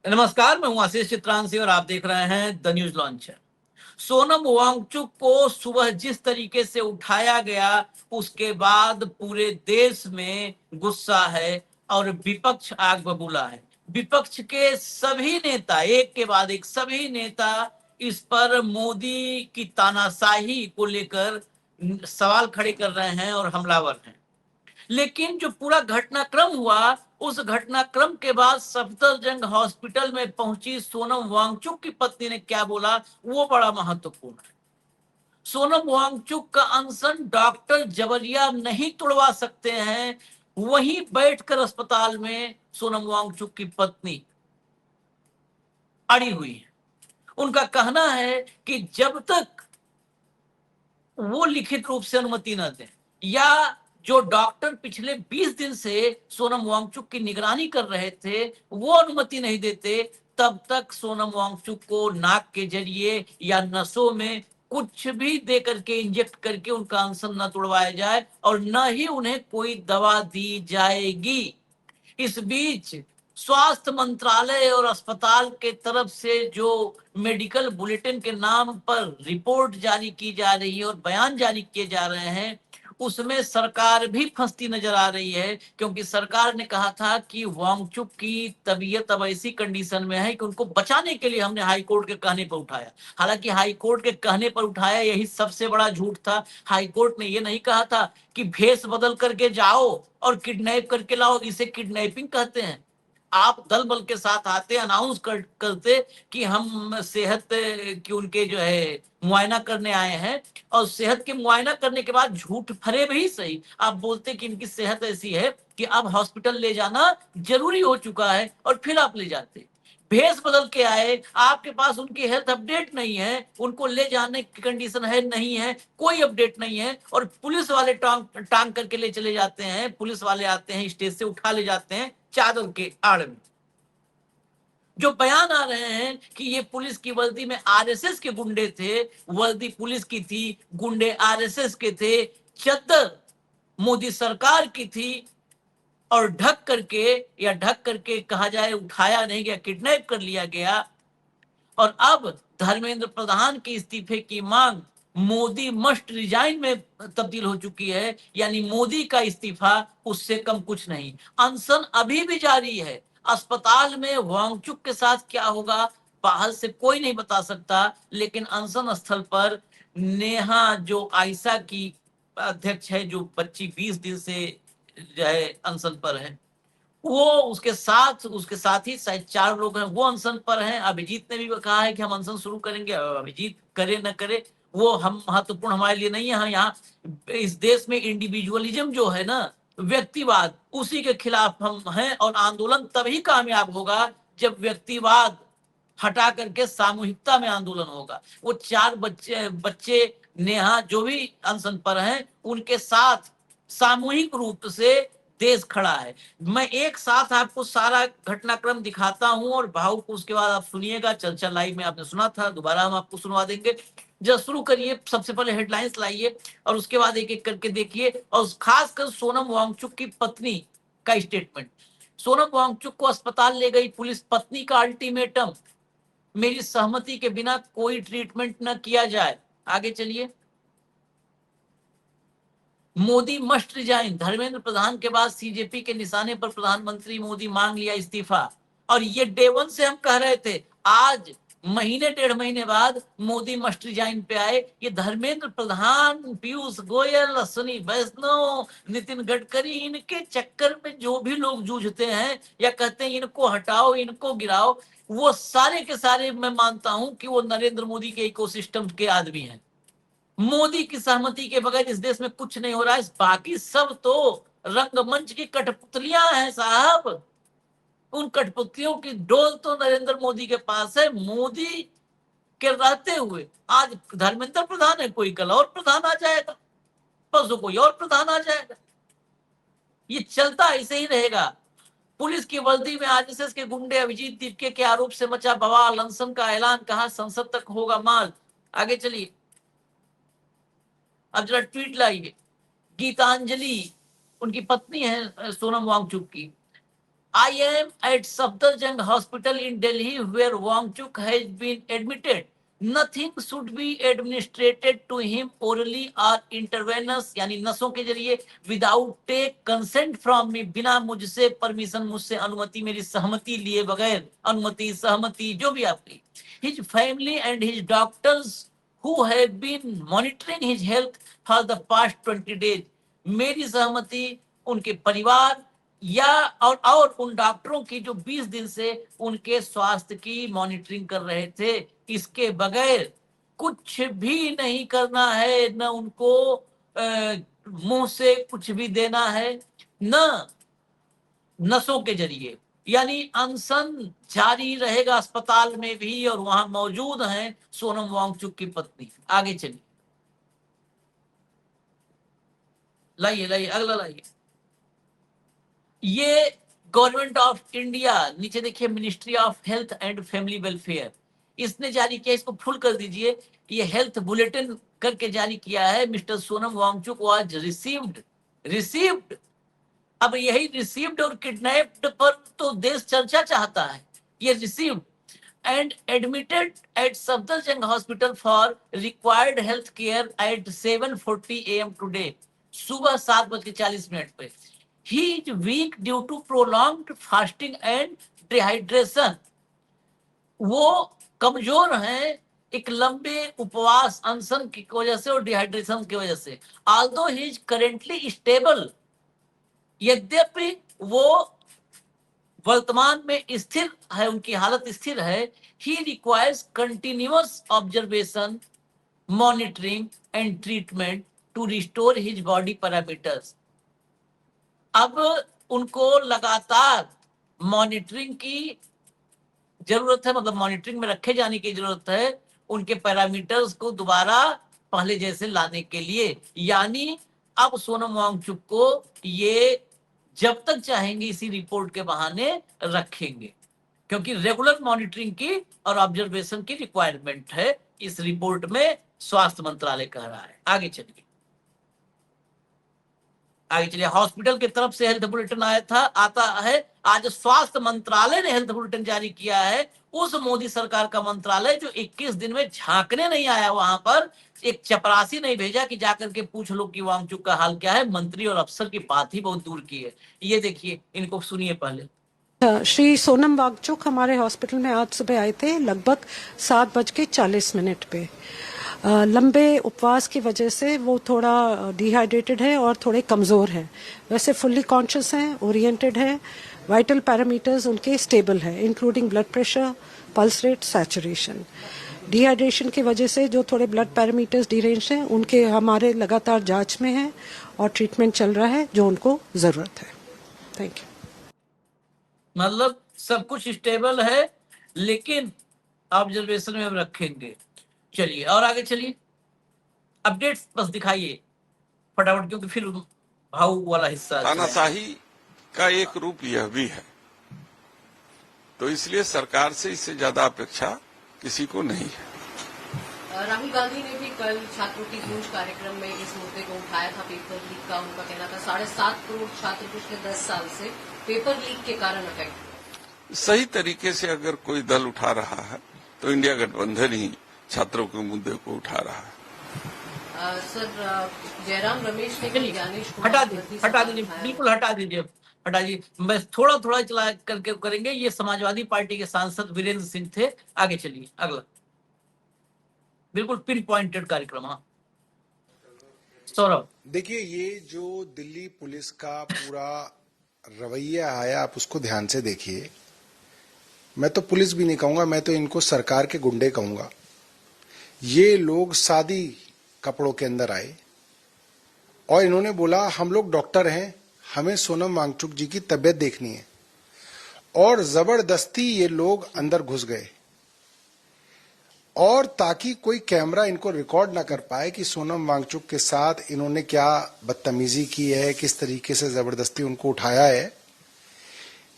नमस्कार, मैं हूं आशीष चित्रांशी और आप देख रहे हैं the news launcher. Sonam Wangchuk को सुबह जिस तरीके से उठाया गया, उसके बाद पूरे देश में गुस्सा है और विपक्ष आग बबूला है। विपक्ष के सभी नेता, एक के बाद एक सभी नेता इस पर मोदी की तानाशाही को लेकर सवाल खड़े कर रहे हैं और हमलावर हैं। लेकिन जो पूरा घटनाक्रम हुआ, उस घटनाक्रम के बाद सफदरजंग हॉस्पिटल में पहुंची सोनम वांगचुक की पत्नी ने क्या बोला, वो बड़ा महत्वपूर्ण है। सोनम वांगचुक का अनशन डॉक्टर जबरिया नहीं तोड़वा सकते हैं, वहीं बैठकर अस्पताल में सोनम वांगचुक की पत्नी अड़ी हुई है। उनका कहना है कि जब तक वो लिखित रूप से अनुमति न दें, या जो डॉक्टर पिछले 20 दिन से सोनम वांगचुक की निगरानी कर रहे थे वो अनुमति नहीं देते, तब तक सोनम वांगचुक को नाक के जरिए या नसों में कुछ भी दे करके इंजेक्ट करके उनका अनशन न तोड़वाया जाए और न ही उन्हें कोई दवा दी जाएगी। इस बीच स्वास्थ्य मंत्रालय और अस्पताल के तरफ से जो मेडिकल बुलेटिन के नाम पर रिपोर्ट जारी की जा रही है और बयान जारी किए जा रहे हैं, उसमें सरकार भी फंसती नजर आ रही है, क्योंकि सरकार ने कहा था कि वांगचुक की तबीयत अब ऐसी कंडीशन में है कि उनको बचाने के लिए हमने हाई कोर्ट के कहने पर उठाया। हालांकि हाई कोर्ट के कहने पर उठाया, यही सबसे बड़ा झूठ था। हाई कोर्ट ने यह नहीं कहा था कि भेष बदल करके जाओ और किडनैप करके लाओ, इसे किडनैपिंग कहते हैं। आप दल बल के साथ आते, अनाउंस करते कि हम सेहत की उनके जो है मुआयना करने आए हैं, और सेहत के मुआयना करने के बाद झूठ फरे भी सही, आप बोलते कि इनकी सेहत ऐसी है कि अब हॉस्पिटल ले जाना जरूरी हो चुका है, और फिर आप ले जाते। भेष बदल के आए, आपके पास उनकी हेल्थ अपडेट नहीं है, उनको ले जाने की कंडीशन है नहीं है, कोई अपडेट नहीं है, और पुलिस वाले टांग टांग करके ले चले जाते हैं। पुलिस वाले आते हैं, स्टेज से उठा ले जाते हैं चादर के आड़ में। जो बयान आ रहे हैं कि ये पुलिस की वर्दी में आरएसएस के गुंडे थे, वर्दी पुलिस की थी, गुंडे आरएसएस के थे, चद्दर मोदी सरकार की थी, और ढक करके कहा जाए उठाया नहीं गया, किडनैप कर लिया गया। और अब धर्मेंद्र प्रधान के इस्तीफे की मांग मोदी मस्ट रिजाइन में तब्दील हो चुकी है, यानी मोदी का इस्तीफा उससे कम कुछ नहीं। अनशन अभी भी जारी है। अस्पताल में वांगचुक के साथ क्या होगा बाहर से कोई नहीं बता सकता, लेकिन अनशन स्थल पर नेहा जो आयशा की अध्यक्ष है, जो बच्ची 20 दिन से जो है अनशन पर है, वो उसके साथ ही शायद 4 लोग हैं, वो अनशन पर हैं। अभिजीत ने भी कहा है कि हम अनशन शुरू करेंगे। अभिजीत करे न करे वो हम महत्वपूर्ण हमारे लिए नहीं है। यहाँ इस देश में इंडिविजुअलिज्म जो है ना, व्यक्तिवाद, उसी के खिलाफ हम हैं, और आंदोलन तभी कामयाब होगा जब व्यक्तिवाद हटा करके सामूहिकता में आंदोलन होगा। वो 4 बच्चे बच्चे नेहा जो भी अनशन पर हैं, उनके साथ सामूहिक रूप से देश खड़ा है। मैं एक साथ आपको सारा घटनाक्रम दिखाता हूं और भावुक, उसके बाद आप सुनिएगा। चर्चा लाइव में आपने सुना था, दोबारा हम आपको सुनवा देंगे। जब शुरू करिए, सबसे पहले हेडलाइंस लाइए और उसके बाद एक एक करके देखिए, और खासकर सोनम वांगचुक की पत्नी का स्टेटमेंट। सोनम वांगचुक को अस्पताल ले गई पुलिस, पत्नी का अल्टीमेटम, मेरी सहमति के बिना कोई ट्रीटमेंट न किया जाए। आगे चलिए। मोदी मस्ट रिजाइन, धर्मेंद्र प्रधान के बाद सीजेपी के निशाने पर प्रधानमंत्री मोदी मांग लिया इस्तीफा। और ये डे 1 से हम कह रहे थे, आज महीने 1.5 महीने बाद मोदी मस्ट रिजाइन पे आए। ये धर्मेंद्र प्रधान, पीयूष गोयल, अश्विनी वैष्णव, नितिन गडकरी, इनके चक्कर में जो भी लोग जूझते हैं या कहते हैं इनको हटाओ, इनको गिराओ, वो सारे के सारे मैं मानता हूं कि वो नरेंद्र मोदी के इकोसिस्टम के आदमी हैं। मोदी की सहमति के बगैर इस देश में कुछ नहीं हो रहा है। बाकी सब तो रंगमंच की कठपुतलियां हैं साहब। उन कठपुतलियों की डोल तो नरेंद्र मोदी के पास है। मोदी के रहते हुए आज धर्मेंद्र प्रधान है, कोई कल और प्रधान आ जाएगा, परसों कोई और प्रधान आ जाएगा। ये चलता ऐसे ही रहेगा। पुलिस की वर्दी में आरएसएस के गुंडे, अभिजीत दीपके के आरोप से मचा बवाल, अनशन का ऐलान, कहा संसद तक होगा मार्च। आगे चलिए। अब जरा ट्वीट लाइए। गीतांजलि उनकी पत्नी है सोनम वांगचुक की, I am at Safdarjung Hospital in Delhi where Wangchuk has been admitted. Nothing should be administered to him orally or intravenous यानी नसों के जरिए without take consent from me, बिना मुझसे परमिशन, मुझसे अनुमति, मेरी सहमति लिए बगैर, अनुमति सहमति जो भी आपकी. His family and his doctors who have been monitoring his health for the past 20 days, मेरी सहमति, उनके परिवार या और उन डॉक्टरों की जो 20 दिन से उनके स्वास्थ्य की मॉनिटरिंग कर रहे थे, इसके बगैर कुछ भी नहीं करना है. न उनको मुंह से कुछ भी देना है, न नसों के जरिए. यानी अनशन जारी रहेगा अस्पताल में भी, और वहां मौजूद हैं सोनम वांगचुक की पत्नी. आगे चलिए, लाइए अगला लाइए. ये गवर्नमेंट ऑफ इंडिया, नीचे देखिए ministry of health and family welfare, इसने जारी किया. इसको फुल कर दीजिए. ये हेल्थ बुलेटिन करके जारी किया है. Mister Sonam Wangchuk was received. अब यही रिसीव्ड और किडनैप्ड पर तो देश चर्चा चाहता है. ये received and admitted at Safdarjung Hospital for required health care at 7:40 a.m. today. सुबह 7:40 पे. He is weak due to prolonged fasting and dehydration. वो कमजोर हैं एक लंबे उपवास अनशन की वजह से और डिहाइड्रेशन की वजह से. Although he is currently stable, यद्यपि वो वर्तमान में स्थिर है, उनकी हालत स्थिर है. He requires continuous observation, monitoring and treatment to restore his body parameters. अब उनको लगातार मॉनिटरिंग की जरूरत है, मतलब मॉनिटरिंग में रखे जाने की जरूरत है उनके पैरामीटर्स को दोबारा पहले जैसे लाने के लिए. यानी अब सोनम वांगचुक को ये जब तक चाहेंगे इसी रिपोर्ट के बहाने रखेंगे, क्योंकि रेगुलर मॉनिटरिंग की और ऑब्जर्वेशन की रिक्वायरमेंट है, इस रिपोर्ट में स्वास्थ्य मंत्रालय कह रहा है. आगे चलिए. हॉस्पिटल की तरफ से हेल्थ बुलेटिन आता है. आज स्वास्थ्य मंत्रालय ने हेल्थ बुलेटिन जारी किया है. उस मोदी सरकार का मंत्रालय जो 21 दिन में झांकने नहीं आया, वहां पर एक चपरासी नहीं भेजा कि जाकर के पूछ लो कि वांगचुक का हाल क्या है. मंत्री और अफसर की बात ही बहुत दूर की है. ये देखिए, इनको सुनिए पहले. श्री सोनम वांगचुक हमारे हॉस्पिटल में आज सुबह आए थे लगभग 7:40 पे. लंबे उपवास की वजह से वो थोड़ा डिहाइड्रेटेड है और थोड़े कमज़ोर है. वैसे फुल्ली कॉन्शियस हैं, ओरिएंटेड है, वाइटल पैरामीटर्स उनके स्टेबल है, including blood pressure, pulse rate, saturation. Dehydration की वजह से जो थोड़े ब्लड पैरामीटर्स डिरेंज हैं, उनके हमारे लगातार जांच में है और ट्रीटमेंट चल रहा है जो उनको ज़रूरत है. Thank you. मतलब सब कुछ स्टेबल है, लेकिन ऑब्जर्वेशन में हम रखेंगे. चलिए और आगे चलिए. अपडेट्स बस दिखाइए फटाफट, क्योंकि फिर भाव वाला हिस्सा. तानाशाही का एक रूप यह भी है, तो इसलिए सरकार से इससे ज्यादा अपेक्षा किसी को नहीं है. राहुल गांधी ने भी कल छात्रों की गूंज कार्यक्रम में इस मुद्दे को उठाया था. पेपर लीक का उनका कहना था 7.5 करोड़ छात्र पिछले 10 साल से पेपर लीक के कारण अफेक्ट. सही तरीके से अगर कोई दल उठा रहा है तो इंडिया गठबंधन ही छात्रों के मुद्दे को उठा रहा है. सर, जयराम रमेश ने हटा दीजिए, बिल्कुल हटा दीजिए. बस थोड़ा थोड़ा चला करके करेंगे. ये समाजवादी पार्टी के सांसद वीरेंद्र सिंह थे. आगे चलिए, अगला. बिल्कुल पिन पॉइंटेड कार्यक्रम. हाँ सौरभ. देखिए, ये जो दिल्ली पुलिस का पूरा रवैया आया, आप उसको ध्यान से देखिए. मैं तो पुलिस भी नहीं कहूंगा, मैं तो इनको सरकार के गुंडे कहूंगा. ये लोग सादी कपड़ों के अंदर आए और इन्होंने बोला हम लोग डॉक्टर हैं, हमें सोनम वांगचुक जी की तबीयत देखनी है, और जबरदस्ती ये लोग अंदर घुस गए. और ताकि कोई कैमरा इनको रिकॉर्ड ना कर पाए कि सोनम वांगचुक के साथ इन्होंने क्या बदतमीजी की है, किस तरीके से जबरदस्ती उनको उठाया है.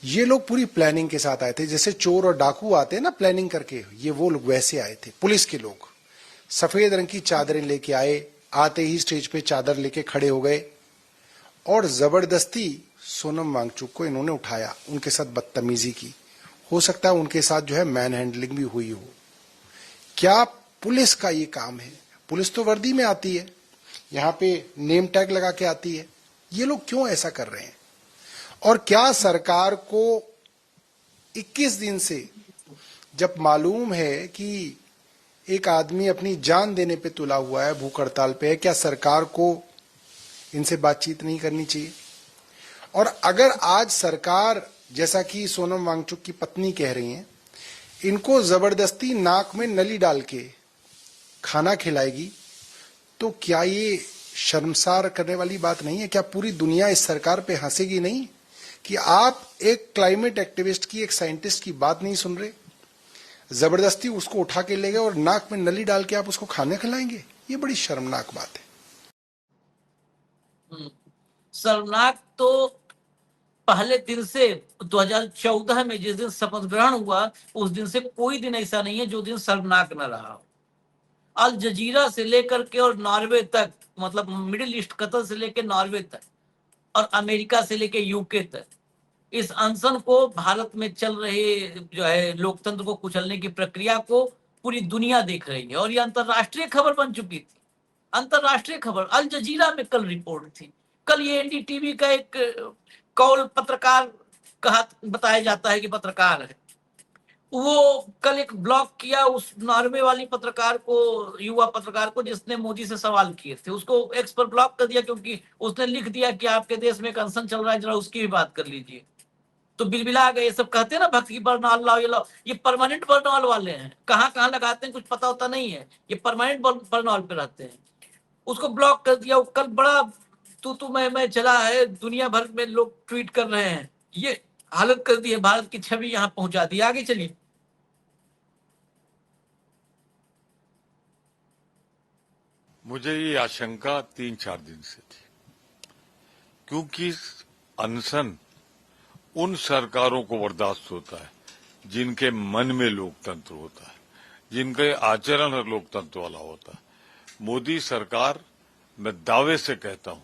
ये लोग पूरी प्लानिंग के साथ आए थे. जैसे चोर और डाकू आते हैं ना प्लानिंग करके, ये वो लोग वैसे आए थे. पुलिस के लोग सफेद रंग की चादरें लेके आए, आते ही स्टेज पे चादर लेके खड़े हो गए और जबरदस्ती सोनम वांगचुक को इन्होंने उठाया, उनके साथ बदतमीजी की, हो सकता है उनके साथ जो है मैन हैंडलिंग भी हुई हो। क्या पुलिस का ये काम है? पुलिस तो वर्दी में आती है, यहाँ पे नेम टैग लगा के आती है, ये लोग क्यों ऐसा कर रहे हैं? और क्या सरकार को 21 दिन से जब मालूम है कि एक आदमी अपनी जान देने पे तुला हुआ है, भूख हड़ताल पे है, क्या सरकार को इनसे बातचीत नहीं करनी चाहिए? और अगर आज सरकार, जैसा कि सोनम वांगचुक की पत्नी कह रही हैं, इनको जबरदस्ती नाक में नली डाल के खाना खिलाएगी, तो क्या ये शर्मसार करने वाली बात नहीं है? क्या पूरी दुनिया इस सरकार पे हंसेगी नहीं कि आप एक क्लाइमेट एक्टिविस्ट की, एक साइंटिस्ट की बात नहीं सुन रहे, जबरदस्ती उसको उठा के ले गए और नाक में नली डाल के आप उसको खाने खिलाएंगे? ये बड़ी शर्मनाक बात है। शर्मनाक तो पहले दिन से 2014 में जिस दिन शपथ ग्रहण हुआ, उस दिन से कोई दिन ऐसा नहीं है जो दिन शर्मनाक न रहा हो। अल जजीरा से लेकर के और नॉर्वे तक, मतलब मिडिल ईस्ट, कतर से लेकर नॉर्वे तक, और अमेरिका से लेकर यूके तक, इस अनशन को, भारत में चल रहे जो है लोकतंत्र को कुचलने की प्रक्रिया को पूरी दुनिया देख रही है। और ये अंतरराष्ट्रीय खबर बन चुकी थी, अंतरराष्ट्रीय खबर। अल जजीरा में कल रिपोर्ट थी, कल ये एनडीटीवी का एक कौल पत्रकार कहा, बताया जाता है कि पत्रकार है, वो कल एक ब्लॉग किया उस नॉर्वे वाली पत्रकार को, युवा पत्रकार को, जिसने मोदी से सवाल किए थे, उसको एक्स पर ब्लॉक कर दिया क्योंकि उसने लिख दिया कि आपके देश में एक अनशन चल रहा है, जरा उसकी भी बात कर लीजिए। तो बिलबिला गए। ये सब कहते हैं ना भक्त की बरनौल लाओ, ये लाओ, ये परमानेंट बरनौल वाले हैं, कहाँ कहाँ लगाते हैं कुछ पता होता नहीं है, ये परमानेंट बरनौल पे रहते हैं। उसको ब्लॉक कर दिया। कल बड़ा तू मैं चला है, दुनिया भर में लोग ट्वीट कर रहे हैं, ये हालत कर दी है, भारत की छवि यहां पहुंचा दी। आगे चलिए। मुझे ये आशंका 3-4 दिन से थी, क्योंकि अनशन उन सरकारों को बर्दाश्त होता है जिनके मन में लोकतंत्र होता है, जिनके आचरण लोकतंत्र वाला होता है। मोदी सरकार, मैं दावे से कहता हूं,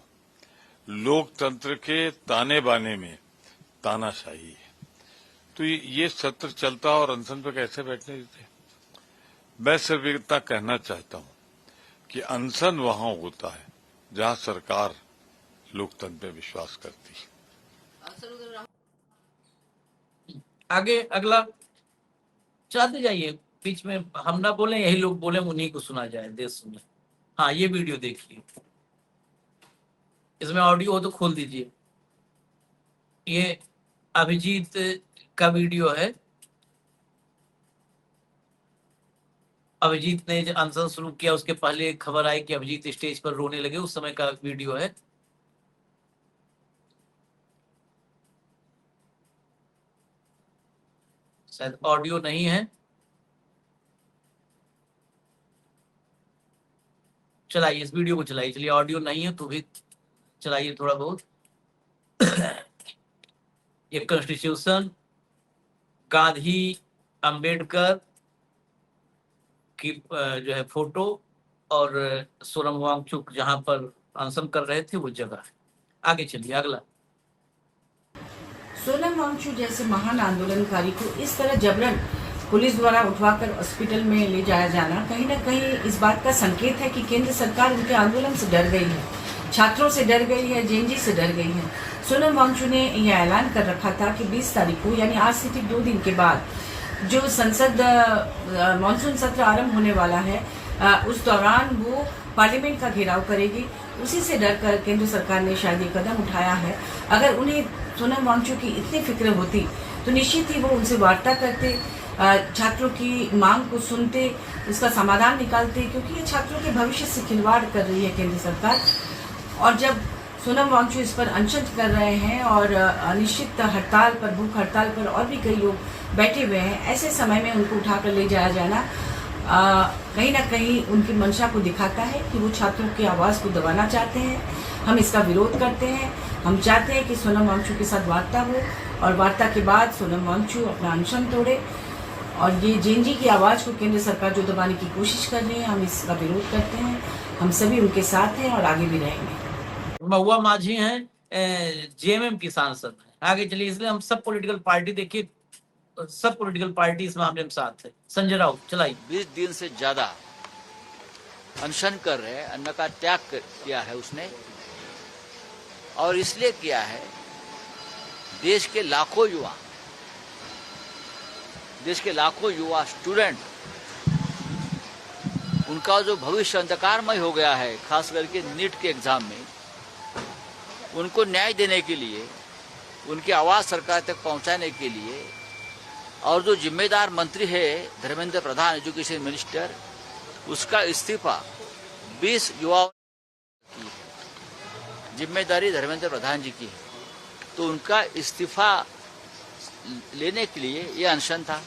लोकतंत्र के ताने बाने में तानाशाही है। तो ये सत्र चलता और अनशन पे कैसे बैठने देते? मैं सिर्फ इतना कहना चाहता हूं कि अनशन वहां होता है जहां सरकार लोकतंत्र में विश्वास करती है। आगे अगला चलाते जाइए, बीच में हम ना बोले, यही लोग बोले, उन्हीं को सुना जाए, देश सुने। हाँ, ये वीडियो देखिए, इसमें ऑडियो हो तो खोल दीजिए। ये अभिजीत का वीडियो है। अभिजीत ने जब अनशन शुरू किया, उसके पहले खबर आई कि अभिजीत स्टेज पर रोने लगे, उस समय का वीडियो है। शायद ऑडियो नहीं है। चलाइए, इस वीडियो को चलाइए। चलिए, ऑडियो नहीं है तो भी चलाइए थोड़ा बहुत। ये कॉन्स्टिट्यूशन, गांधी, अंबेडकर की जो है फोटो, और सोनम वांगचुक जहां पर अनशन कर रहे थे वो जगह है। आगे चलिए, अगला। सोनम वांगचुक जैसे महान आंदोलनकारी को इस तरह जबरन पुलिस द्वारा उठवाकर हॉस्पिटल में ले जाया जाना कहीं न कहीं इस बात का संकेत है कि केंद्र सरकार उनके आंदोलन से डर गई है, छात्रों से डर गई है, जेएनजी से डर गई है। सोनम वांगचुक ने यह ऐलान कर रखा था कि 20 तारीख को, यानी आज से ठीक 2 दिन के बाद, जो संसद मानसून सत्र आरंभ होने वाला है, उस दौरान वो पार्लियामेंट का घेराव करेगी। उसी से डर कर केंद्र सरकार ने शायद ये कदम उठाया है। अगर उन्हें सोनम वांगचुक की इतनी फिक्र होती तो निश्चित ही वो उनसे वार्ता करते, छात्रों की मांग को सुनते, उसका समाधान निकालते, क्योंकि ये छात्रों के भविष्य से खिलवाड़ कर रही है केंद्र सरकार। और जब सोनम वांगचुक इस पर अनशन कर रहे हैं और अनिश्चित हड़ताल पर, भूख हड़ताल पर और भी कई लोग बैठे हुए हैं, ऐसे समय में उनको उठाकर ले जाया जाना कहीं ना कहीं उनकी मंशा को दिखाता है कि वो छात्रों की आवाज़ को दबाना चाहते हैं। हम इसका विरोध करते हैं। हम चाहते हैं कि सोनम वांगचुक के साथ वार्ता हो और वार्ता के बाद सोनम वांगचुक अपना अनशन तोड़े। और ये जेएनजी की आवाज़ को केंद्र सरकार जो दबाने की कोशिश कर रही है, हम इसका विरोध करते हैं। हम सभी उनके साथ हैं और आगे भी रहेंगे। महुआ माझी हैं, जेएमएम की सांसद है। आगे चलिए, इसलिए हम सब पॉलिटिकल पार्टी देखिए, सब पॉलिटिकल पार्टी इस मामले में साथ है। संजय राउत चलाइए। 20 दिन से ज्यादा अनशन कर रहे हैं, अन्न का त्याग किया है उसने, और इसलिए किया है देश के लाखों युवा स्टूडेंट, उनका जो भविष्य अंधकारमय हो गया है, खास करके नीट के एग्जाम में, उनको न्याय देने के लिए, उनकी आवाज सरकार तक पहुंचाने के लिए, और जो जिम्मेदार मंत्री है धर्मेंद्र प्रधान, एजुकेशन मिनिस्टर, उसका इस्तीफा 20 युवाओं की है। जिम्मेदारी धर्मेंद्र प्रधान जी की है, तो उनका इस्तीफा लेने के लिए ये अनशन था।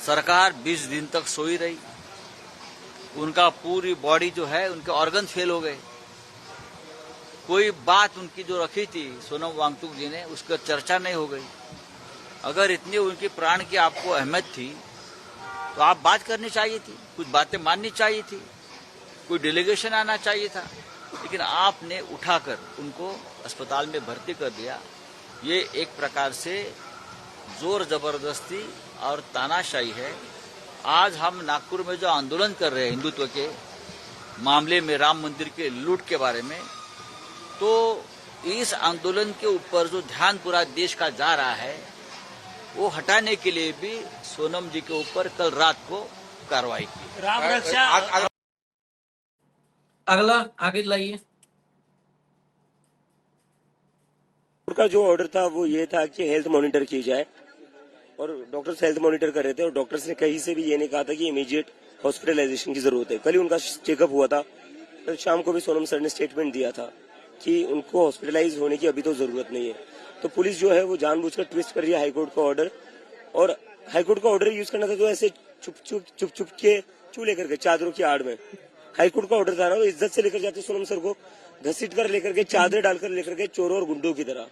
सरकार 20 दिन तक सोई रही, उनका पूरी बॉडी जो है, उनके ऑर्गन फेल हो गए। कोई बात उनकी जो रखी थी सोनम वांगचुक जी ने, उसका चर्चा नहीं हो गई। अगर इतनी उनकी प्राण की आपको अहमियत थी तो आप बात करनी चाहिए थी, कुछ बातें माननी चाहिए थी, कोई डेलीगेशन आना चाहिए था, लेकिन आपने उठाकर उनको अस्पताल में भर्ती कर दिया। ये एक प्रकार से जोर जबरदस्ती और तानाशाही है। आज हम नागपुर में जो आंदोलन कर रहे हैं हिंदुत्व के मामले में, राम मंदिर के लूट के बारे में, तो इस आंदोलन के ऊपर जो ध्यान पूरा देश का जा रहा है, वो हटाने के लिए भी सोनम जी के ऊपर कल रात को कार्रवाई की। राम रक्षा अगला आगे लाइए। उनका जो ऑर्डर था वो ये था कि हेल्थ मॉनिटर की जाए, और डॉक्टर्स हेल्थ मॉनिटर कर रहे थे, और डॉक्टर्स ने कहीं से भी ये नहीं कहा था कि इमीडिएट हॉस्पिटलाइजेशन की जरूरत है। कल ही उनका चेकअप हुआ था, फिर शाम को भी सोनम सर ने स्टेटमेंट दिया था कि उनको हॉस्पिटलाइज होने की अभी तो जरूरत नहीं है। तो पुलिस जो है वो जानबूझकर ट्विस्ट कर रही है हाईकोर्ट का ऑर्डर, और हाईकोर्ट का ऑर्डर यूज करना था तो ऐसे चुप के चू लेकर के चादरों की आड़ में। हाईकोर्ट का ऑर्डर था ना, तो इज्जत से लेकर जाते सोनम सर को, घसीट कर लेकर के, चादरें डालकर लेकर के, चोरों और गुंडों की तरह।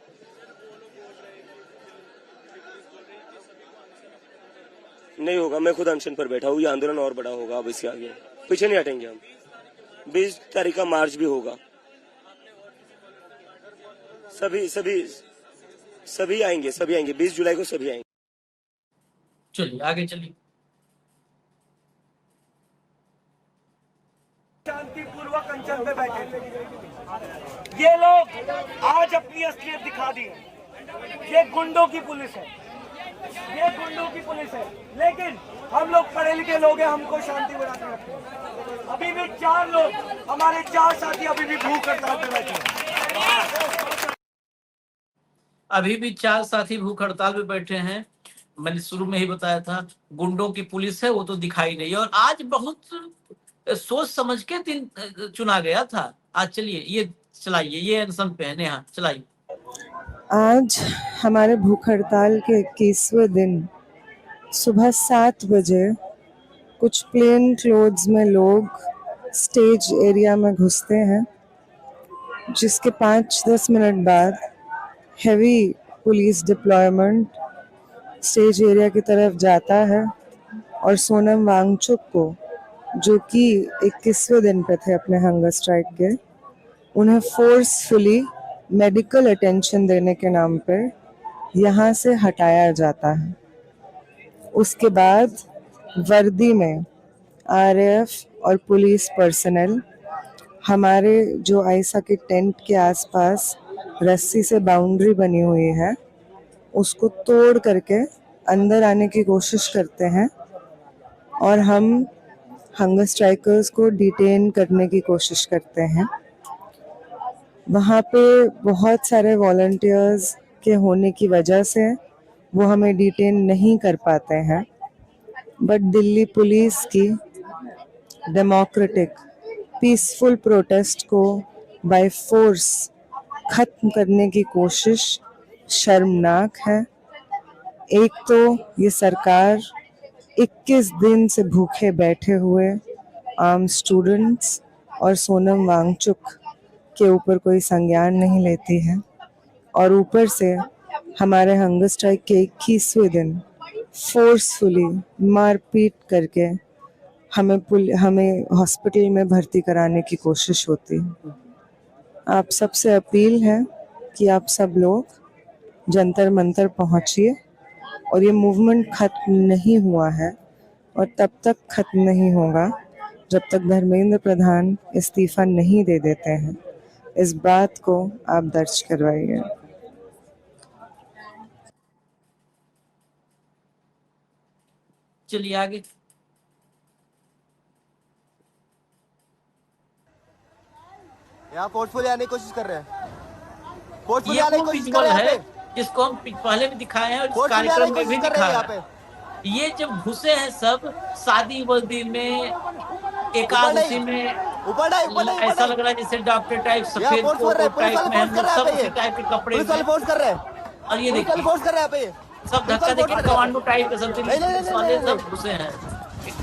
नहीं होगा, मैं खुद अनशन पर बैठा हूँ, ये आंदोलन और बड़ा होगा। अब इसके आगे पीछे नहीं हटेंगे हम। 20 तारीख का मार्च भी होगा, सभी आएंगे 20 जुलाई को सभी आएंगे। चलिए आगे चलिए। शांतिपूर्वक अनशन पे बैठे थे, ये लोग आज अपनी असलियत दिखा दी। ये गुंडों की पुलिस है, लेकिन हम लोग पढ़े लिखे लोग हैं, हमको शांति बना के रखते हैं। अभी भी 4 लोग, हमारे 4 साथी अभी भी भूख हड़ताल पे बैठे हैं। अभी भी 4 साथी भूख हड़ताल पे बैठे हैं। मैंने शुरू में ही बताया था, गुंडों की पुलिस है, वो तो दिखाई नहीं। और आज बहुत सोच समझ के दिन चुना गया था। आज चलिए ये चलाइए, ये अनशन पे है नेहा, चलाइए। आज हमारे भूख हड़ताल के 21वें दिन सुबह 7 बजे कुछ प्लेन क्लोथ्स में लोग स्टेज एरिया में घुसते हैं, जिसके 5-10 मिनट बाद heavy police deployment stage area की तरफ जाता है, और सोनम वांगचुक को, जो कि 21वें दिन पे थे अपने हंगर स्ट्राइक के, उन्हें फोर्सफुली मेडिकल अटेंशन देने के नाम पे यहाँ से हटाया जाता है। उसके बाद वर्दी में आरएएफ और पुलिस पर्सनल हमारे जो आयसा के टेंट के आसपास रस्सी से बाउंड्री बनी हुई है, उसको तोड़ करके अंदर आने की कोशिश करते हैं, और हम हंगर स्ट्राइकर्स को डिटेन करने की कोशिश करते हैं। वहाँ पे बहुत सारे वॉलंटियर्स के होने की वजह से वो हमें डिटेन नहीं कर पाते हैं, बट दिल्ली पुलिस की डेमोक्रेटिक पीसफुल प्रोटेस्ट को बाय फोर्स खत्म करने की कोशिश शर्मनाक है। एक तो ये सरकार 21 दिन से भूखे बैठे हुए आम स्टूडेंट्स और सोनम वांगचुक के ऊपर कोई संज्ञान नहीं लेती है, और ऊपर से हमारे हंगर स्ट्राइक के 21वें दिन फोर्सफुली मारपीट करके हमें हॉस्पिटल में भर्ती कराने की कोशिश होती है। आप सबसे अपील है कि आप सब लोग जंतर मंतर पहुंचिए और ये मूवमेंट खत्म नहीं हुआ है और तब तक खत्म नहीं होगा जब तक धर्मेंद्र प्रधान इस्तीफा नहीं दे देते हैं। इस बात को आप दर्ज करवाइए। चलिए आगे। यहाँ फोर्सफुली आने की कोशिश कर रहे हैं, फोर्सफुली ये आने की वो कोशिश कर विजुअल रहे हैं है यहाँ पे, जिसको हम पहले भी दिखाए हैं और इस फोर्सफुली आने कार्यक्रम की में भी कोशिश कर रहे हैं दिखाया यहाँ है। पे। ये जब घुसे हैं सब शादी वर्दी में, एकादशी में, ऊपर नहीं, ऊपर नहीं, ऊपर ऐसा नहीं। लग रहा है जैसे डॉक्टर टाइप यहाँ सफेद फोर्स कोट कर रहे हैं, और पुलिस टाइप वाले में हम फोर्स कर लोग रहे हैं सब यहाँ उसी पे, टाइप के कपड़े पुलिस वाले में। फोर्स कर रहे हैं, और ये पुलिस वाले देखिए फोर्स कर रहे हैं यहाँ पे, सब पुलिस धक्का वाले देखिए, फोर्स कर रहे हैं। कमांडो टाइप के सब नहीं, नहीं, पुलिस नहीं, वाले नहीं, सब घुसे हैं।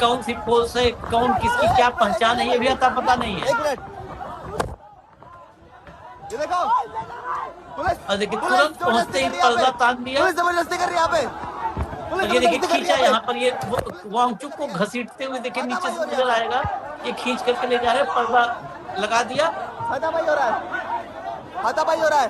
कौन सी फोर्स है, कौन किसकी क्या पहचान है, ये भी अता पता नहीं है। एक मिनट, ये देखो, पुलिस, और देखिए पुलिस तुरंत जबरदस्ती पहुंचते ही कर रही है यहाँ पर्दा पे, तान दिया। पुलिस जबरदस्ती कर रही है यहाँ पे, पुलिस और ये देखिए जबरदस्ती कर रही खींचा है यहाँ पर, ये वांगचुक को घसीटते हुए देखिए नीचे से नजर आएगा, ये खींच करके ले जा रहे हैं, पर्दा लगा दिया। हाथापाई हो रहा है, हाथापाई हो रहा है।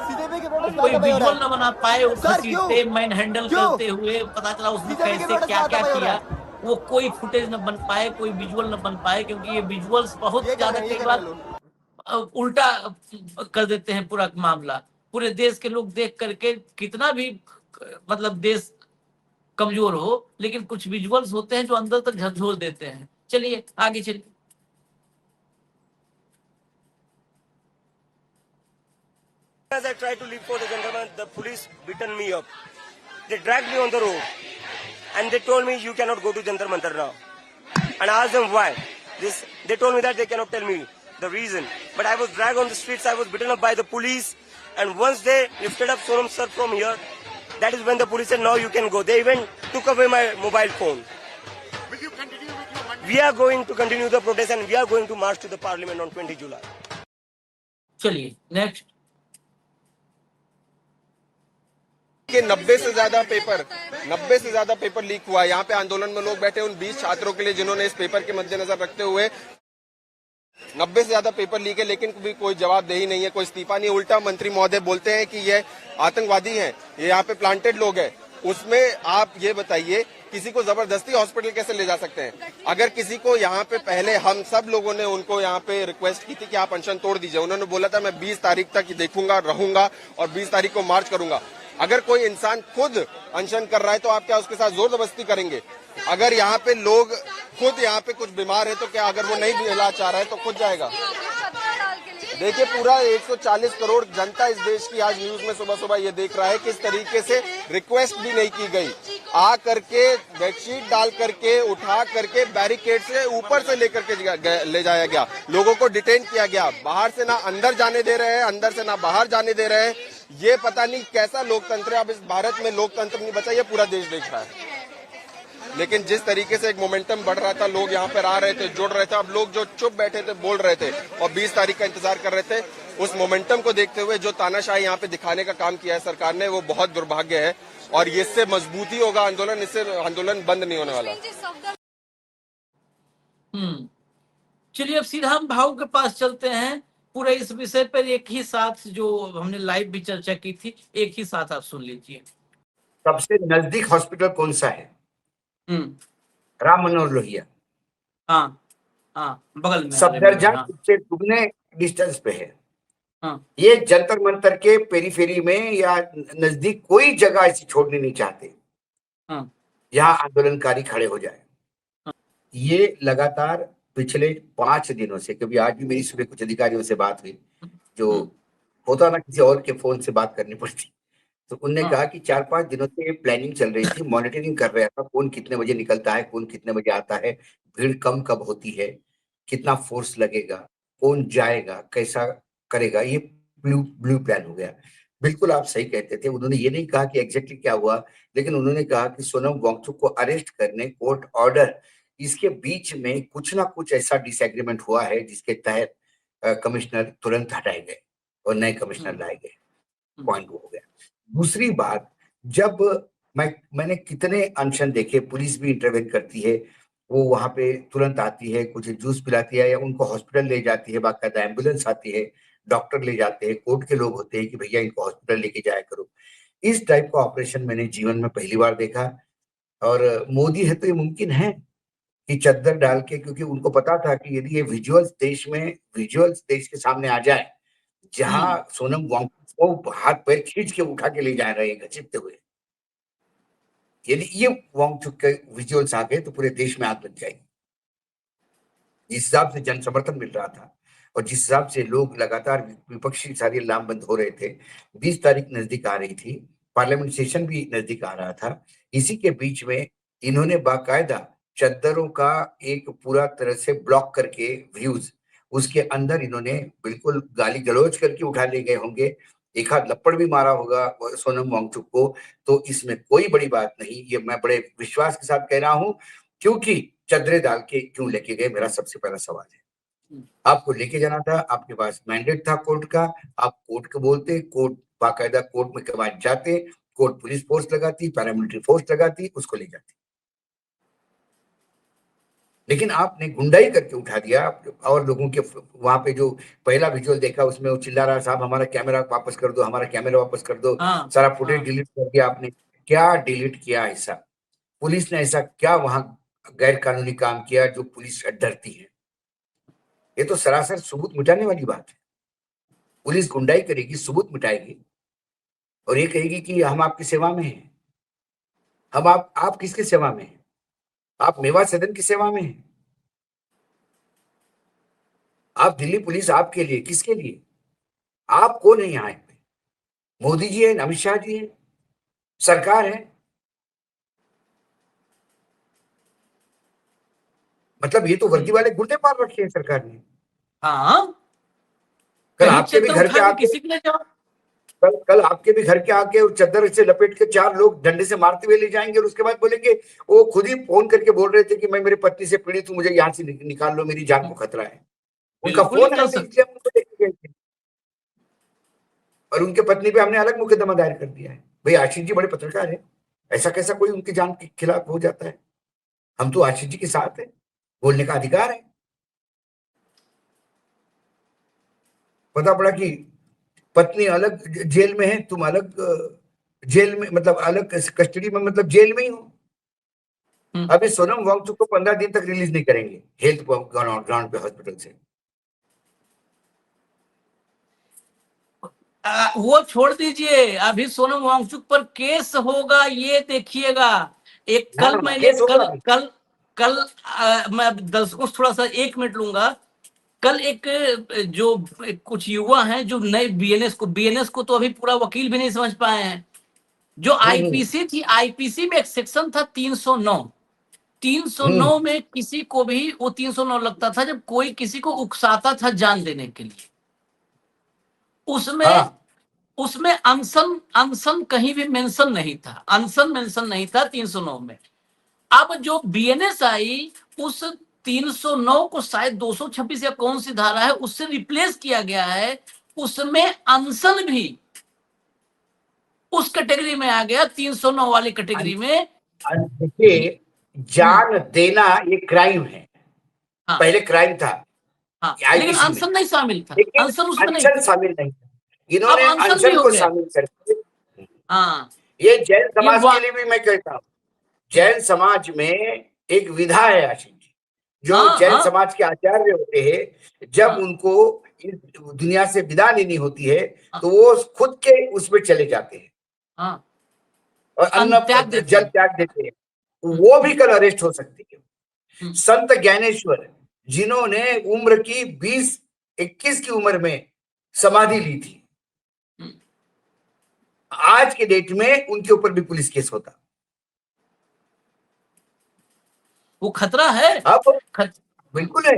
सीजेपी के प्रोटेस्ट कोई हाथापाई हो रहा विजुअल है। न बना पाए, वो सर, क्यों? घसीटते मैन हैंडल क्यों? करते हुए पता चला उसने बीजेपी के कैसे प्रोटेस्ट क्या क्या हाथापाई हो रहा किया, वो कोई फुटेज न बन पाए, कोई विजुअल न बन पाए, क्योंकि ये विजुअल्स बहुत ये ज्यादा कर रहे हैं, कई ये बार कर रहे हैं उल्टा कर देते हैं पूरा मामला। पूरे देश के लोग देख करके, कितना भी मतलब देश कमजोर हो, लेकिन कुछ विजुअल्स होते हैं जो अंदर तक झकझोर देते हैं। चलिए आगे चलिए। As I tried to leave for the gentleman, the police beaten me up. They dragged me on the road and they told me you cannot go to Jantar Mantar now. And I asked them why. They told me that they cannot tell me the reason. But I was dragged on the streets, I was beaten up by the police, and once they lifted up Sonam sir from here, that is when the police said, now you can go. They even took away my mobile phone. Will you continue with your Monday? We are going to continue the protest and we are going to march to the parliament on 20 July. चलिए next. कि 90 से ज्यादा paper leak हुआ है। यहाँ पे आंदोलन में लोग बैठे उन 20 छात्रों के लिए जिन्होंने इस पेपर के मद्देनजर रखते हुए 90 से ज्यादा पेपर लीक है, लेकिन भी कोई जवाबदेही नहीं है, कोई इस्तीफा नहीं। उल्टा मंत्री महोदय बोलते हैं कि ये आतंकवादी हैं, ये यहाँ पे प्लांटेड लोग हैं। उसमें आप ये बताइए, किसी को जबरदस्ती हॉस्पिटल कैसे ले जा सकते हैं? अगर किसी को यहाँ पे पहले हम सब लोगों ने उनको यहाँ पे रिक्वेस्ट की थी कि आप अनशन तोड़ दीजिए, उन्होंने बोला था मैं 20 तारीख तक देखूंगा, रहूंगा और 20 तारीख को मार्च करूंगा। अगर कोई इंसान खुद अनशन कर रहा है तो आप क्या उसके साथ जोर जबरदस्ती करेंगे? अगर यहाँ पे लोग खुद यहाँ पे कुछ बीमार है तो क्या अगर वो नहीं इलाज चाह रहा है तो खुद जाएगा? देखिए पूरा 140 करोड़ जनता इस देश की आज न्यूज में सुबह सुबह ये देख रहा है किस तरीके से रिक्वेस्ट भी नहीं की गई, आ करके बेडशीट डाल करके उठा करके बैरिकेड से ऊपर से लेकर के ले जाया गया, लोगों को डिटेन किया गया, बाहर से ना अंदर जाने दे रहे हैं, अंदर से ना बाहर जाने दे रहे हैं। ये पता नहीं कैसा लोकतंत्र है। अब इस भारत में लोकतंत्र नहीं बचा, ये पूरा देश देख रहा है। लेकिन जिस तरीके से एक मोमेंटम बढ़ रहा था, लोग यहाँ पर आ रहे थे, जुड़ रहे थे, अब लोग जो चुप बैठे थे, बोल रहे थे और 20 तारीख का इंतजार कर रहे थे, उस मोमेंटम को देखते हुए जो तानाशाही यहाँ पे दिखाने का काम किया है सरकार ने, वो बहुत दुर्भाग्य है और इससे मजबूती होगा आंदोलन, इससे आंदोलन बंद नहीं होने वाला। चलिए अब सीधा हम भाऊ के पास चलते हैं। पूरे इस विषय पर एक ही साथ जो हमने लाइव भी चर्चा की थी, एक ही साथ आप सुन लीजिए। सबसे नजदीक हॉस्पिटल कौन सा है? राम मनोहर लोहिया। हाँ बगल में। सफदरजंग उससे दुगने डिस्टेंस पे है। हाँ। ये जंतर मंतर के पेरीफेरी में या नजदीक कोई जगह ऐसी छोड़नी नहीं चाहते यहाँ आंदोलनकारी खड़े हो जाए। ये लगातार पिछले 5 दिनों से, क्योंकि आज भी मेरी सुबह कुछ अधिकारियों से बात हुई, जो होता ना किसी और के फोन से बात करनी पड़ती, तो उनने कहा कि 4-5 दिनों से प्लानिंग चल रही थी, मॉनिटरिंग कर रहा था, कौन कितने बजे निकलता है, कौन कितने बजे आता है, भीड़ कम कब होती है, कितना फोर्स लगेगा, कौन जाएगा, कैसा करेगा, ये ब्लू प्लान हो गया। बिल्कुल आप सही कहते थे। उन्होंने ये नहीं कहा कि एग्जैक्टली क्या हुआ, लेकिन उन्होंने कहा कि सोनम वांगचुक को अरेस्ट करने, कोर्ट ऑर्डर, इसके बीच में कुछ ना कुछ ऐसा डिसएग्रीमेंट हुआ है जिसके तहत कमिश्नर तुरंत हटाए गए और नए कमिश्नर लाए गए। पॉइंट हो गया। दूसरी बात, जब मैंने कितने अनशन देखे, पुलिस भी इंटरवेन करती है, वो वहां पे तुरंत आती है, कुछ जूस पिलाती है या उनको हॉस्पिटल ले जाती है, बाकायदा एम्बुलेंस आती है, डॉक्टर ले जाते हैं, कोर्ट के लोग होते हैं कि भैया इनको हॉस्पिटल लेके जाया करो। इस टाइप का ऑपरेशन मैंने जीवन में पहली बार देखा। और मोदी है तो ये मुमकिन है कि चद्दर डाल के, क्योंकि उनको पता था कि यदि ये विजुअल्स देश के सामने आ जाए, जहां सोनम वांगचुक को हाथ पैर खींच के उठा के ले जा रहे हैं घसीटते हुए, यदि ये वांगचुक के विजुअल्स आ गए तो पूरे देश में आग लग जाएगी। जिस हिसाब से जन समर्थन मिल रहा था और जिस हिसाब से लोग लगातार विपक्षी सारे लामबंद हो रहे थे, 20 तारीख नजदीक आ रही थी, पार्लियामेंट सेशन भी नजदीक आ रहा था, इसी के बीच में इन्होंने बाकायदा चद्दरों का एक पूरा तरह से ब्लॉक करके व्यूज, उसके अंदर इन्होंने बिल्कुल गाली गलौज करके उठा ले गए होंगे, एक हाथ लपड़ भी मारा होगा सोनम वांगचुक को। तो इसमें कोई बड़ी बात नहीं, ये मैं बड़े विश्वास के साथ कह रहा हूं, क्योंकि चदरे डाल के क्यों लेके गए, मेरा सबसे पहला सवाल है। आपको लेके जाना था, आपके पास मैंडेट था कोर्ट का, आप कोर्ट को बोलते, कोर्ट बाकायदा कोर्ट में के बाद जाते, कोर्ट पुलिस फोर्स लगाती, पैरामिलिट्री फोर्स लगाती, उसको ले जाती। लेकिन आपने गुंडाई करके उठा दिया। और लोगों के वहां पे जो पहला विजुअल देखा उसमें वो चिल्ला रहा, साहब हमारा कैमरा वापस कर दो, हमारा कैमरा वापस कर दो, सारा फुटेज डिलीट कर दिया आपने। क्या डिलीट किया ऐसा? पुलिस ने ऐसा क्या वहां गैर कानूनी काम किया जो पुलिस डरती है? ये तो सरासर सबूत मिटाने वाली बात है। पुलिस गुंडाई करेगी, सबूत मिटाएगी और ये कहेगी कि हम आपकी सेवा में हैं। हम आप किसकी सेवा में हैं? आप मेवात सदन की सेवा में हैं। आप दिल्ली पुलिस आपके लिए, किसके लिए? आप कौन है यहाँ पे? मोदी जी है, अमित शाह जी है, सरकार है। मतलब ये तो वर्दी वाले गुंडे पाल रखे हैं सरकार ने। हाँ, कल आपके भी घर के आके किसी के लिए जाओ, कल आपके भी घर के आके चद्दर से लपेट के 4 लोग डंडे से मारते हुए ले जाएंगे और उसके बाद बोलेंगे, वो खुद ही फोन करके बोल रहे थे कि मैं मेरी पत्नी से पीड़ित हूं, मुझे यहाँ से निकाल लो, मेरी जान को खतरा है। उनका फोन है, इसलिए हम उनको लेके गए थे और उनके पत्नी पे हमने अलग मुकदमा दायर कर दिया है। भाई आशीष जी बड़े पत्रकार है, ऐसा कैसा कोई उनकी जान के खिलाफ हो जाता है? हम तो आशीष जी के साथ है, बोलने का अधिकार है। पता पड़ा कि पत्नी अलग जेल में है, तुम अलग जेल में, मतलब अलग कस्टडी में, मतलब जेल में ही हो। अभी सोनम वांगचुक को 15 दिन तक रिलीज नहीं करेंगे हेल्थ ग्राउंड पे हॉस्पिटल से। वो छोड़ दीजिए, अभी सोनम वांगचुक पर केस होगा, ये देखिएगा। एक कल मैंने कल मैं दर्शकों से थोड़ा सा 1 मिनट लूंगा। कल एक जो कुछ युवा हैं जो नए बीएनएस को तो अभी पूरा वकील भी नहीं समझ पाए हैं। जो आईपीसी थी, आईपीसी में एक सेक्शन था 309 में किसी को भी वो 309 लगता था जब कोई किसी को उकसाता था जान देने के लिए। उसमें अनशन कहीं भी मेंशन नहीं था, अनशन मेंशन नहीं था 309 में। अब जो बीएनएस आई, उस 309 को शायद 226 या कौन सी धारा है उससे रिप्लेस किया गया है, उसमें अनशन भी उस कैटेगरी में आ गया, 309 वाली कैटेगरी में। देखिए, जान देना ये क्राइम है। हाँ, पहले क्राइम था। हाँ, लेकिन अनशन नहीं शामिल था, अनशन उसमें नहीं शामिल नहीं था। इन्होंने अनशन को शामिल कर दिया। हाँ, ये जैन समाज के लिए भी मैं कहता हूँ, जैन समाज में एक विधा है आशीष जी, जो जैन समाज के आचार्य होते हैं, जब उनको इस दुनिया से विदा लेनी होती है तो वो खुद के उसमें चले जाते हैं और अन्न जल त्याग देते हैं। वो भी कल अरेस्ट हो सकती है। संत ज्ञानेश्वर, जिन्होंने उम्र की 20-21 की उम्र में समाधि ली थी, आज के डेट में उनके ऊपर भी पुलिस केस होता। वो खतरा है। अब बिल्कुल है।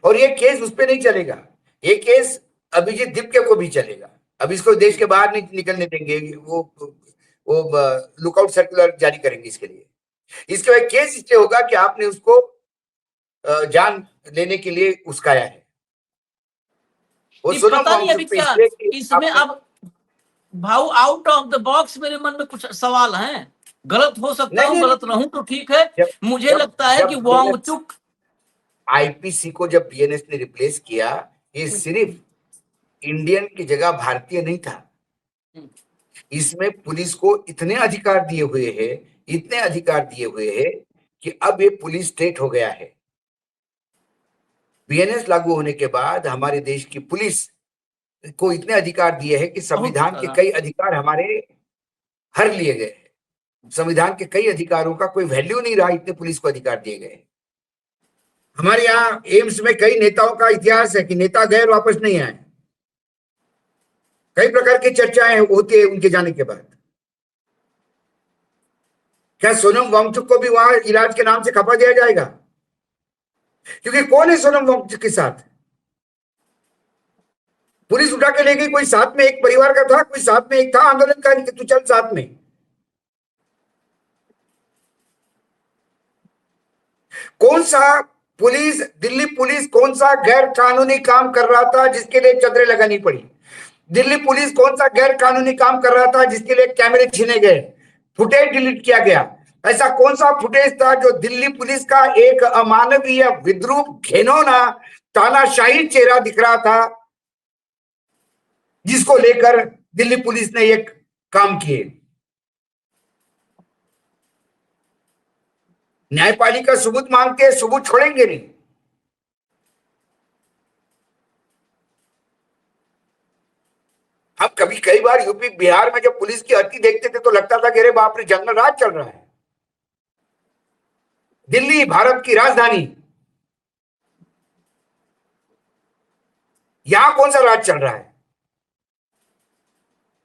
और ये केस उस पे नहीं चलेगा, ये केस अभिजीत दीपके को भी चलेगा। अब इसको देश के बाहर नहीं निकलने देंगे, वो लुकआउट सर्कुलर जारी करेंगे इसके लिए। इसके बाद केस इसलिए होगा कि आपने उसको जान लेने के लिए उस्काया है। वो पता नहीं अभी क्या इसमें अब भाव आउट ऑफ द बॉक्स मेरे मन में कुछ सवाल हैं। गलत हो सकता नहीं, हूं, नहीं, गलत रहूं तो ठीक है। जब मुझे जब लगता है जब कि वांगचुक आईपीसी को जब बीएनएस ने रिप्लेस किया, ये सिर्फ इंडियन की जगह भारतीय नहीं था। इसमें पुलिस को इतने अधिकार दिए हुए हैं, इतने अधिकार दिए हुए हैं कि अब ये पुलिस स्टेट हो गया है। बीएनएस लागू होने के बाद हमारे देश की पुलिस को इतने अधिकार दिए हैं कि संविधान के कई अधिकार हमारे हर लिए गए हैं। संविधान के कई अधिकारों का कोई वैल्यू नहीं रहा, इतने पुलिस को अधिकार दिए गए। हमारे यहाँ एम्स में कई नेताओं का इतिहास है कि नेता गए और वापस नहीं आए। कई प्रकार की चर्चाएं होती है उनके जाने के बाद। क्या सोनम वांगचुक को भी वहां इलाज के नाम से खपा दिया जाएगा? क्योंकि कौन है सोनम वांगचुक के साथ? पुलिस उठा के ले गई, कोई साथ में एक परिवार का था, कोई साथ में एक था आंदोलनकारी कि तू चल साथ में। कौन सा पुलिस, दिल्ली पुलिस कौन सा गैर कानूनी काम कर रहा था जिसके लिए चदरें लगानी पड़ी? दिल्ली पुलिस कौन सा गैर कानूनी काम कर रहा था जिसके लिए कैमरे छीने गए, फुटेज डिलीट किया गया? ऐसा कौन सा फुटेज था जो दिल्ली पुलिस का एक अमानवीय, विद्रूप, घिनौना, तानाशाही चेहरा दिख रहा था, जिसको लेकर दिल्ली पुलिस ने एक काम किए? न्यायपालिका सबूत मांगते हैं, सबूत छोड़ेंगे नहीं। हम कभी कई बार यूपी बिहार में जब पुलिस की हत्या देखते थे तो लगता था कि अरे बाप रे, जंगल राज चल रहा है। दिल्ली भारत की राजधानी, यहां कौन सा राज चल रहा है?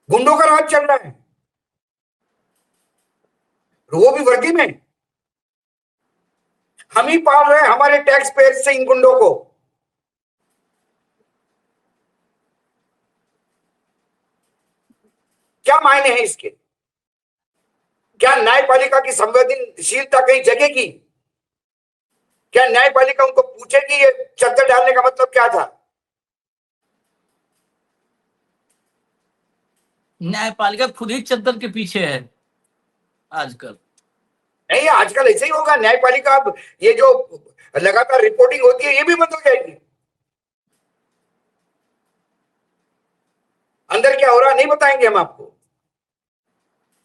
गुंडों का राज चल रहा है, वो भी वर्दी में। हम ही पाल रहे हैं हमारे टैक्स पेयर से इन गुंडों को। क्या मायने हैं इसके? क्या न्यायपालिका की संवेदनशीलता कहीं जगेगी? क्या न्यायपालिका उनको पूछेगी ये चद्दर डालने का मतलब क्या था? न्यायपालिका खुद ही चद्दर के पीछे है आजकल। नहीं, आजकल ऐसे ही होगा। न्यायपालिका अब ये जो लगातार रिपोर्टिंग होती है ये भी बंद हो जाएगी। अंदर क्या हो रहा नहीं बताएंगे हम आपको,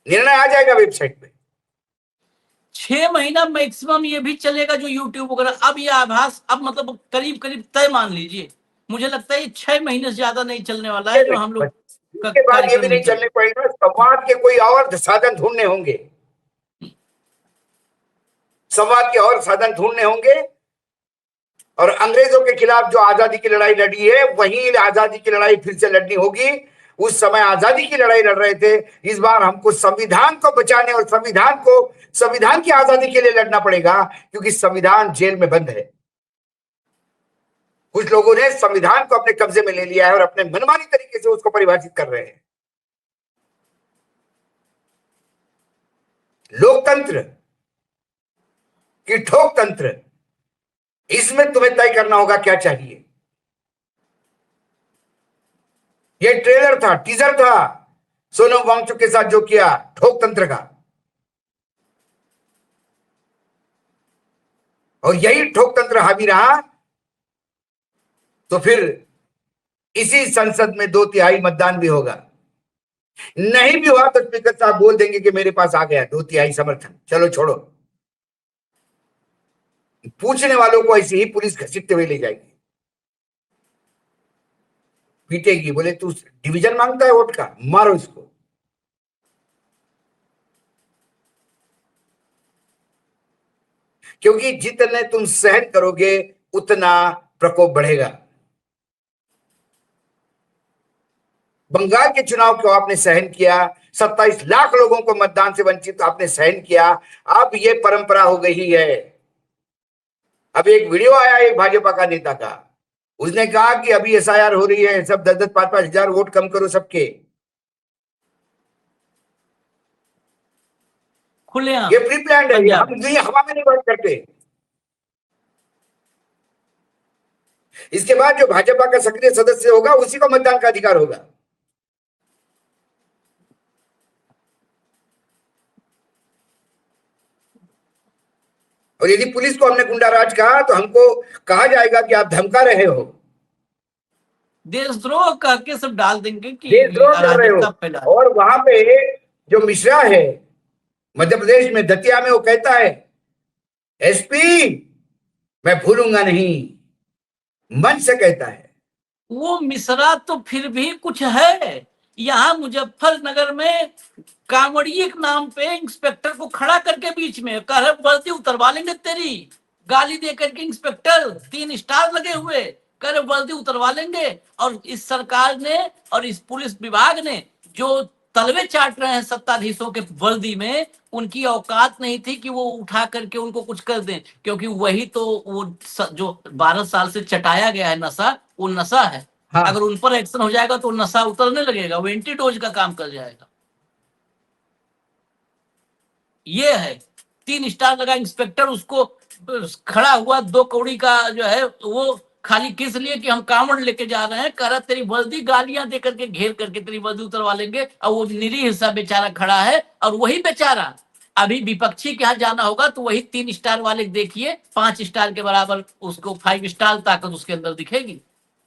निर्णय आ जाएगा वेबसाइट पे। 6 महीना मैक्सिमम ये भी चलेगा जो यूट्यूब वगैरह। अब ये आभास अब मतलब करीब करीब तय मान लीजिए। मुझे लगता है ये 6 महीने से ज्यादा नहीं चलने वाला है जो हम लोग के बाद ये भी नहीं चलने पड़ेगा। संवाद के कोई और साधन ढूंढने होंगे, संवाद के और साधन ढूंढने होंगे। और अंग्रेजों के खिलाफ जो आजादी की लड़ाई लड़ी है वही आजादी की लड़ाई फिर से लड़नी होगी। उस समय आजादी की लड़ाई लड़ रहे थे, इस बार हमको संविधान को बचाने और संविधान की आजादी के लिए लड़ना पड़ेगा, क्योंकि संविधान जेल में बंद है। कुछ लोगों ने संविधान को अपने कब्जे में ले लिया है और अपने मनमानी तरीके से उसको परिभाषित कर रहे हैं। लोकतंत्र कि ठोक तंत्र, इसमें तुम्हें तय करना होगा क्या चाहिए। ये ट्रेलर था, टीजर था सोनम वांगचुक के साथ जो किया ठोक तंत्र का, और यही ठोक तंत्र हावी रहा तो फिर इसी संसद में 2/3 मतदान भी होगा। नहीं भी हुआ तो स्पीकर साहब बोल देंगे कि मेरे पास आ गया 2/3 समर्थन, चलो छोड़ो। पूछने वालों को ऐसे ही पुलिस घसीटते हुए ले जाएगी, पीटेगी। बोले तू डिवीजन मांगता है वोट का, मारो इसको। क्योंकि जितने तुम सहन करोगे उतना प्रकोप बढ़ेगा। बंगाल के चुनाव को आपने सहन किया, 27 लाख लोगों को मतदान से वंचित आपने सहन किया। अब ये परंपरा हो गई है। अब एक वीडियो आया एक भाजपा का नेता का, उसने कहा कि अभी एसआईआर हो रही है, सब 10-10, 5-5 हजार वोट कम करो सबके। खुलेआम ये प्री प्लान्ड है, हम हवा में नहीं बात करते। इसके बाद जो भाजपा का सक्रिय सदस्य होगा उसी को मतदान का अधिकार होगा। और यदि पुलिस को हमने गुंडा राज कहा तो हमको कहा जाएगा कि आप धमका रहे हो, देशद्रोह कह के सब डाल देंगे कि देशद्रोह कर रहे अराजकता फैला। हो। और वहां पे जो मिश्रा है मध्य प्रदेश में दतिया में, वो कहता है एसपी मैं भूलूंगा नहीं, मन से कहता है। वो मिश्रा तो फिर भी कुछ है। यहाँ मुजफ्फरनगर में कांवड़िए के नाम पे इंस्पेक्टर को खड़ा करके बीच में कह रहे वर्दी उतरवा लेंगे तेरी, गाली दे करके इंस्पेक्टर 3 स्टार लगे हुए कह रहे वर्दी उतरवा लेंगे। और इस सरकार ने और इस पुलिस विभाग ने जो तलवे चाट रहे हैं सत्ताधीशों के वर्दी में, उनकी औकात नहीं थी कि वो उठा करके उनको कुछ कर दें, क्योंकि वही तो वो जो 12 साल से चटाया गया है नशा, वो नशा है। हाँ। अगर उन पर एक्शन हो जाएगा तो नशा उतरने लगेगा, वो एंटीडोज का काम कर जाएगा। ये है 3 स्टार लगा इंस्पेक्टर, उसको खड़ा हुआ 2 कौड़ी का जो है वो खाली किस लिए कि हम कांवड़ लेके जा रहे हैं, कह रहा तेरी वर्दी, गालियां दे करके घेर करके तेरी वर्दी उतरवा लेंगे। और वो निरीह हिस्सा बेचारा खड़ा है, और वही बेचारा अभी विपक्षी के यहाँ जाना होगा तो वही 3 स्टार वाले देखिए 5 स्टार के बराबर उसको 5 स्टार ताकत उसके अंदर दिखेगी।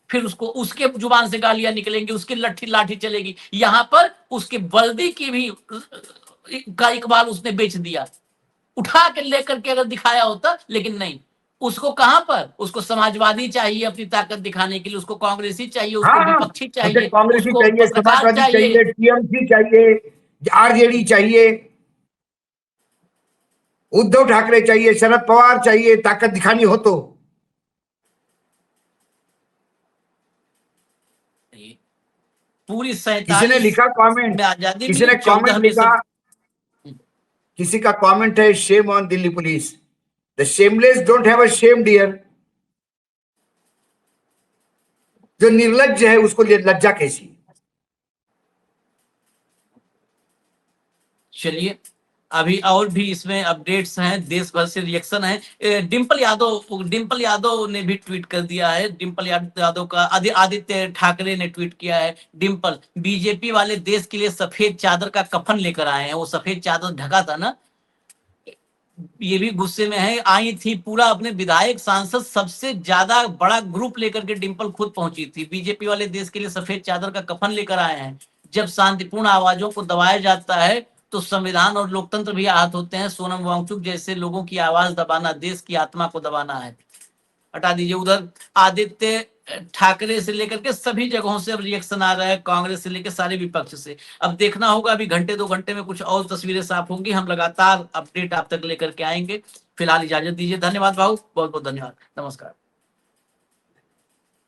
फिर उसको उसके जुबान से गालियां निकलेंगी, उसकी लाठी चलेगी। यहाँ पर उसके वर्दी की भी का इकबाल उसने बेच दिया, उठा के लेकर के अगर दिखाया होता, लेकिन नहीं। उसको कहां पर, उसको समाजवादी चाहिए अपनी ताकत दिखाने के लिए, उसको कांग्रेसी चाहिए, उसको विपक्षी चाहिए, कांग्रेसी उसको चाहिए, पत्रकार समाजवादी चाहिए, टीएमसी चाहिए, आरजेडी चाहिए, उद्धव ठाकरे चाहिए, शरद पवार चाहिए, ताकत दिखानी हो तो। पूरी किसी ने लिखा कमेंट, किसी ने कमेंट लिखा, किसी का कमेंट है shame on Delhi police, the shameless don't have a shame dear. जो निर्लज्ज है उसको लज्जा कैसी। चलिए अभी और भी इसमें अपडेट्स हैं, देश भर से रिएक्शन है। डिंपल यादव ने भी ट्वीट कर दिया है। डिंपल यादव का आदित्य ठाकरे ने ट्वीट किया है, डिंपल बीजेपी वाले देश के लिए सफेद चादर का कफन लेकर आए हैं। वो सफेद चादर ढका था ना, ये भी गुस्से में है। आई थी पूरा अपने विधायक सांसद सबसे ज्यादा बड़ा ग्रुप लेकर के डिंपल खुद पहुंची थी। बीजेपी वाले देश के लिए सफेद चादर का कफन लेकर आए हैं। जब शांतिपूर्ण आवाजों को दबाया जाता है तो संविधान और लोकतंत्र भी आहत होते हैं। सोनम वांगचुक जैसे लोगों की आवाज दबाना देश की आत्मा को दबाना है। हटा दीजिए। उधर आदित्य ठाकरे से लेकर के सभी जगहों से अब रिएक्शन आ रहा है, कांग्रेस से लेकर सारे विपक्ष से। अब देखना होगा, अभी घंटे 2 घंटे में कुछ और तस्वीरें साफ होंगी। हम लगातार अपडेट आप तक लेकर के आएंगे। फिलहाल इजाजत दीजिए। धन्यवाद भाऊ, बहुत बहुत धन्यवाद, नमस्कार।